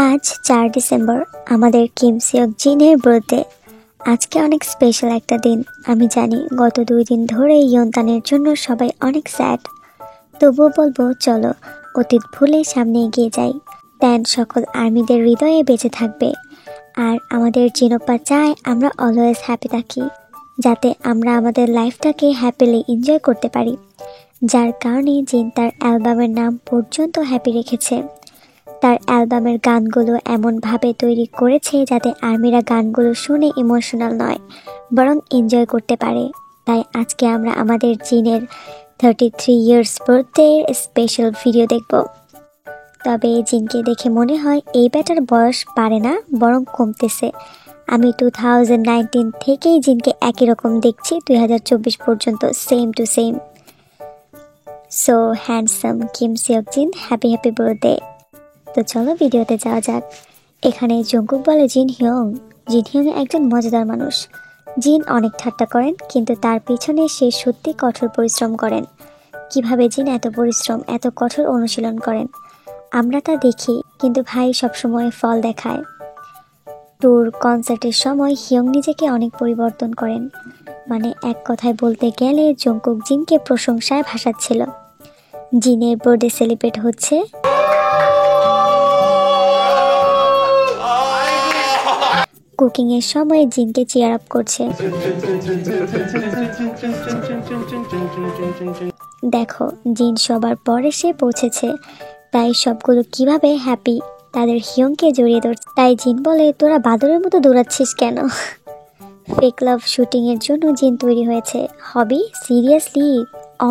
আজ ৪ ডিসেম্বর আমাদের কিম সিওক জিনের বার্থডে। আজকে অনেক স্পেশাল একটা দিন। আমি জানি গত 2 দিন ধরে ইয়ন্তানের জন্য সবাই অনেক স্যাড, তবুও বলবো চলো অতীত ভুলে সামনে এগিয়ে যাই। ট্যান সকল আর্মিদের হৃদয়ে বেঁচে থাকবে। আর আমাদের জিনোপা চায় আমরা অলওয়েজ হ্যাপি থাকি, যাতে আমরা আমাদের লাইফটাকে হ্যাপিলি এনজয় করতে পারি। যার কারণে জিন তার অ্যালবামের নাম পর্যন্ত হ্যাপি রেখেছে। তার অ্যালবামের গানগুলো এমনভাবে তৈরি করেছে যাতে আর্মিরা গানগুলো শুনে ইমোশনাল নয়, বরং এনজয় করতে পারে। তাই আজকে আমরা আমাদের জিনের 33 ইয়ার্স বার্থডে স্পেশাল ভিডিও দেখব। তবে জিনকে দেখে মনে হয় এই ব্যাটার বয়স বাড়ে না, বরং কমতেছে। আমি 2019 থেকেই জিনকে একই রকম দেখছি 2024 পর্যন্ত, same to same. So handsome Kim Seok জিন, হ্যাপি বার্থডে। তো চলো ভিডিওতে যাওয়া যাক। এখানে জঙ্কুক বলে জিন হিয়ং একজন মজাদার মানুষ। জিন অনেক ঠাট্টা করেন, কিন্তু তার পিছনে সে সত্যি কঠোর পরিশ্রম করেন। কিভাবে জিন এত পরিশ্রম, এত কঠোর অনুশীলন করেন আমরা তা দেখি, কিন্তু ভাই সবসময় ফল দেখায়। ট্যুর কনসার্টের সময় হিয়ং নিজেকে অনেক পরিবর্তন করেন। মানে এক কথায় বলতে গেলে জঙ্কুক জিনকে প্রশংসায় ভাসাচ্ছিল। জিনের বার্থডে সেলিব্রেট হচ্ছে। কুকিং এর সময় জিনকে চিয়ার আপ করছে। দেখো জিন সবার পরে সে পৌঁছেছে, তাই সবগুলো কিভাবে হ্যাপি তাদের হিয়ংকে জড়িয়ে ধরছে। তাই জিন বলে তোরা বাদরের মতো দৌড়াচ্ছিস কেন। ফেক লাভ শুটিং এর জন্য জিন তৈরি হয়েছে। হবি সিরিয়াসলি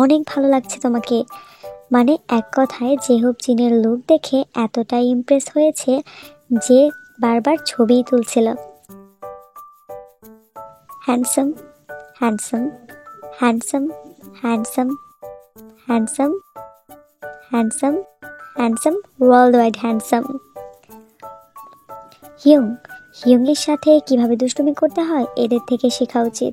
অনেক ভালো লাগছে তোমাকে। মানে এক কথায় জেহুব জিনের লুক দেখে এতটাই ইমপ্রেস হয়েছে যে বারবার ছবি তুলছিল। Handsome handsome handsome handsome handsome handsome handsome world wide handsome. হিয়ং এর সাথে কিভাবে দুষ্টুমি করতে হয় এদের থেকে শেখা উচিত।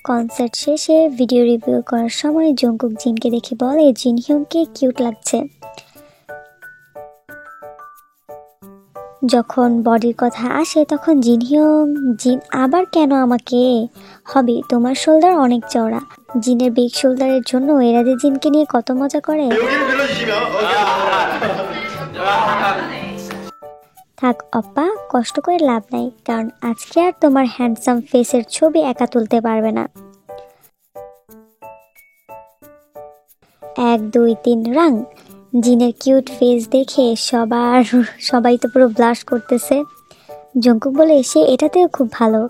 কনসার্ট শেষে ভিডিও রিভিউ করার সময় জঙ্কুক জিনকে দেখে বলে জিন হিয়ংকে কিউট লাগছে। যখন বডির কথা আসে তখন জিন আবার কেন আমাকে। হবি তোমার শোল্ডার অনেক চওড়া। জিনের বিগ শোল্ডারের জন্য এরা যে জিনকে নিয়ে কত মজা করে। থাক অপ্পা, কষ্ট করে লাভ নাই, কারণ আজকে আর তোমার হ্যান্ডসাম ফেসের ছবি একা তুলতে পারবে না। 1 2 3 রাং। জিনের কিউট ফেস দেখে সবাই তো পুরো ব্লাশ করতেছে। জঙ্কুক বলে সে এটাতেও খুব ভালো।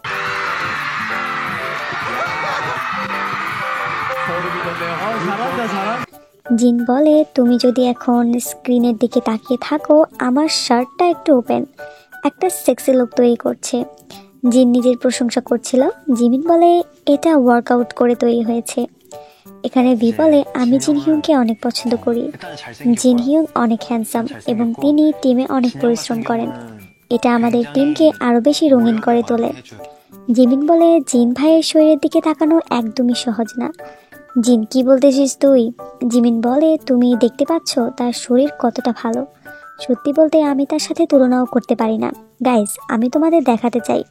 জিন বলে তুমি যদি এখন স্ক্রিনের দিকে তাকিয়ে থাকো, আমার শার্টটা একটু ওপেন, একটা সেক্সি লুক তৈরি করছে। জিন নিজের প্রশংসা করছিল। জিমিন বলে এটা ওয়ার্কআউট করে তৈরি হয়েছে। এখানে ভি বলে আমি জিন হিয়ংকে অনেক পছন্দ করি। জিন হিয়ং অনেক হ্যান্ডসাম এবং তিনি টিমে অনেক পরিশ্রম করেন। এটা আমাদের টিমকে আরো বেশি রঙিন করে তোলে। জিমিন বলে জিন ভাইয়ের শরীরের দিকে তাকানো একদমই সহজ না। জিন কি বলতেছিস তুই? জিমিন বলে তুমি দেখতে পাচ্ছ তার শরীর কতটা ভালো। সত্যি বলতে আমি তার সাথে তুলনাও করতে পারি না। গাইস আমি তোমাদের দেখাতে চাই,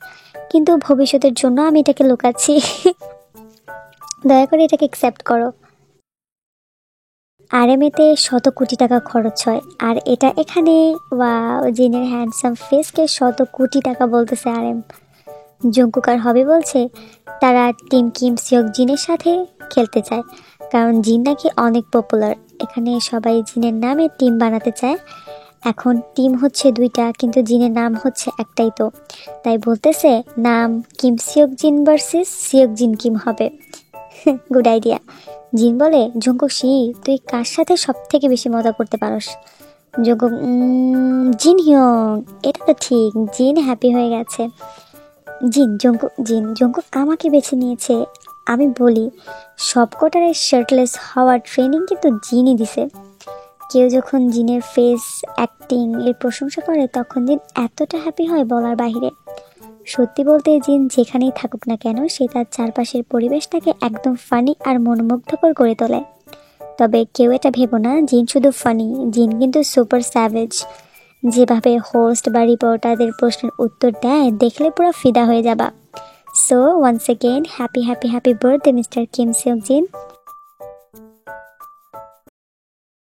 কিন্তু ভবিষ্যতের জন্য আমি এটাকে লুকাচ্ছি। দয়া করে এটাকে অ্যাকসেপ্ট করো। আরএমএতে 100 কোটি টাকা খরচ হয়, আর এটা এখানে ওয়াও, জিনের হ্যান্ডসাম ফেসকে 100 কোটি টাকা বলতেছে আরএম। জঙ্কুক আর হবি বলছে তারা টিম কিম সিওক জিনের সাথে খেলতে চায়, কারণ জিন নাকি অনেক পপুলার। এখানে সবাই জিনের নামে টিম বানাতে চায়। এখন টিম হচ্ছে 2টা, কিন্তু জিনের নাম হচ্ছে একটাই, তো তাই বলতেছে নাম কিম সিওক জিন ভার্সেস সিওক জিন কিম হবে। Good idea. জিন বলে জঙ্কুক তুই কার সাথে সব থেকে বেশি মজা করতে পারস? জঙ্কুক জিন হিয়ং। এটা তো ঠিক, জিন হ্যাপি হয়ে গেছে। জঙ্কুক আমাকে বেছে নিয়েছে। আমি বলি সব কটারের শার্টলেস হওয়ার ট্রেনিং কিন্তু জিনই দিছে। কেউ যখন জিনের ফেস অ্যাক্টিং এর প্রশংসা করে তখন জিন এতটা হ্যাপি হয় বলার বাহিরে। সত্যি বলতে জিন যেখানেই থাকুক না কেন সে তার চারপাশের পরিবেশটাকে একদম ফানি আর মনোমুগ্ধকর করে তোলে। তবে কেউ এটা ভেবো না জিন শুধু ফানি, জিন কিন্তু সুপার স্যাভেজ। যেভাবে হোস্ট বা রিপোর্টারদের প্রশ্নের উত্তর দেয় দেখলে পুরো ফিদা হয়ে যাবা। So once again happy happy happy birthday mister Kim Seok জিন।